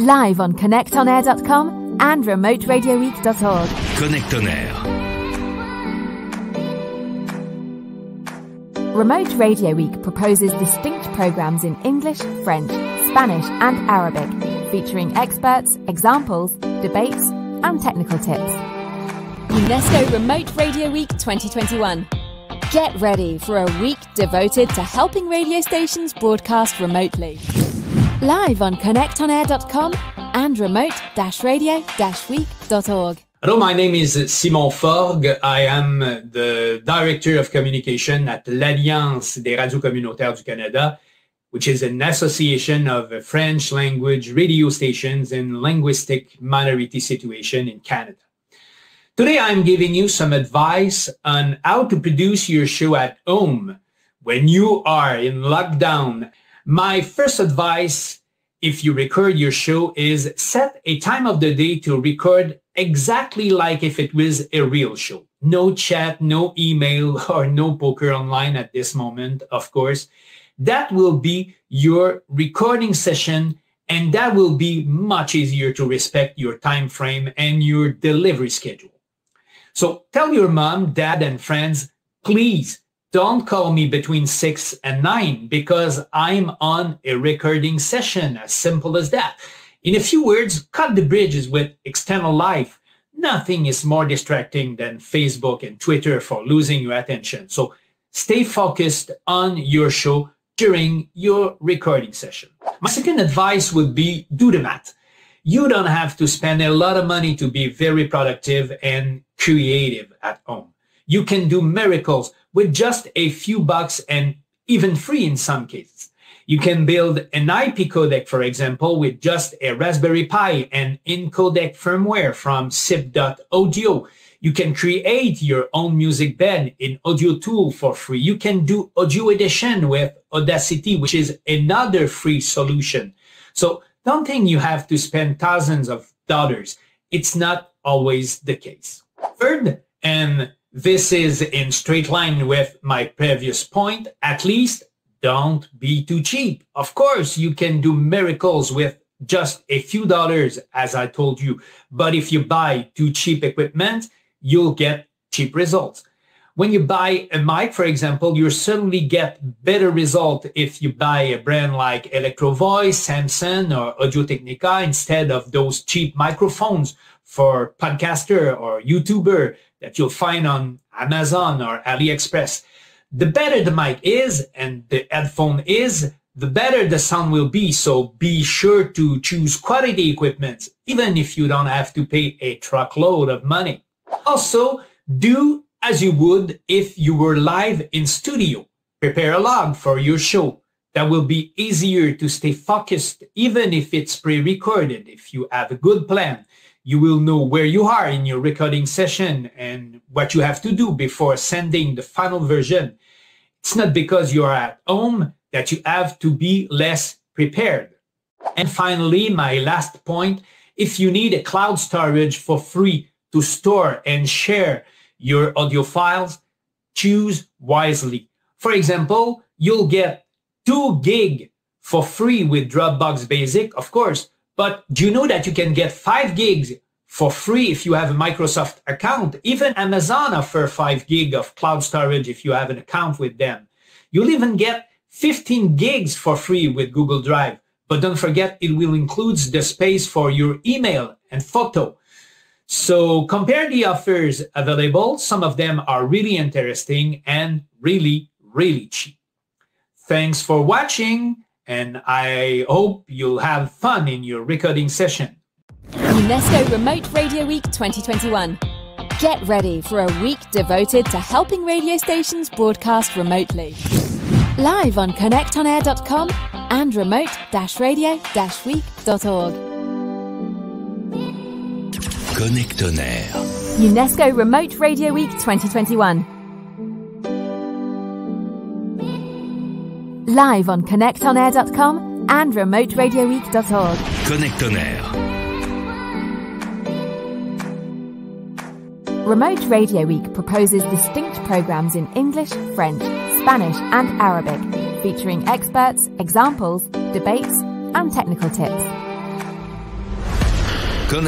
Live on connectonair.com and remoteradioweek.org. Connect on Air. Remote Radio Week proposes distinct programs in English, French, Spanish and Arabic, featuring experts, examples, debates and technical tips. UNESCO Remote Radio Week 2021. Get ready for a week devoted to helping radio stations broadcast remotely. Live on connectonair.com and remote-radio-week.org. Hello, my name is Simon Forgues. I am the Director of Communication at l'Alliance des radios communautaires du Canada, which is an association of French language radio stations in linguistic minority situation in Canada. Today, I'm giving you some advice on how to produce your show at home when you are in lockdown. My first advice, if you record your show, is set a time of the day to record exactly like if it was a real show. No chat, no email, or no poker online at this moment, of course. That will be your recording session, and that will be much easier to respect your time frame and your delivery schedule. So tell your mom, dad, and friends, please don't call me between 6 and 9 because I'm on a recording session, as simple as that. In a few words, cut the bridges with external life. Nothing is more distracting than Facebook and Twitter for losing your attention. So stay focused on your show during your recording session. My second advice would be do the math. You don't have to spend a lot of money to be very productive and creative at home. You can do miracles with just a few bucks and even free in some cases. You can build an IP codec, for example, with just a Raspberry Pi and in-codec firmware from sip.audio. You can create your own music bed in Audio Tool for free. You can do audio edition with Audacity, which is another free solution. So don't think you have to spend thousands of dollars. It's not always the case. Third, and this is in straight line with my previous point, at least don't be too cheap. Of course, you can do miracles with just a few dollars, as I told you. But if you buy too cheap equipment, you'll get cheap results. When you buy a mic, for example, you'll certainly get better result if you buy a brand like Electro Voice, Samson, or Audio Technica instead of those cheap microphones for podcaster or YouTuber that you'll find on Amazon or AliExpress. The better the mic is and the headphone is, the better the sound will be. So be sure to choose quality equipment, even if you don't have to pay a truckload of money. Also, do as you would if you were live in studio. Prepare a log for your show. That will be easier to stay focused, even if it's pre-recorded. If you have a good plan, you will know where you are in your recording session and what you have to do before sending the final version. It's not because you are at home that you have to be less prepared. And finally, my last point, if you need a cloud storage for free to store and share your audio files, choose wisely. For example, you'll get 2 gig for free with Dropbox Basic, of course, but do you know that you can get 5 gigs for free if you have a Microsoft account? Even Amazon offers 5 gig of cloud storage if you have an account with them. You'll even get 15 gigs for free with Google Drive. But don't forget, it will include the space for your email and photo. So compare the offers available. Some of them are really interesting and really, really cheap. Thanks for watching, and I hope you'll have fun in your recording session. UNESCO Remote Radio Week 2021. Get ready for a week devoted to helping radio stations broadcast remotely. Live on connectonair.com and remote-radio-week.org. Connect on Air. UNESCO Remote Radio Week 2021. Live on connectonair.com and remote-radio-week.org. Connect on Air. Remote Radio Week proposes distinct programs in English, French, Spanish and Arabic, featuring experts, examples, debates, and technical tips.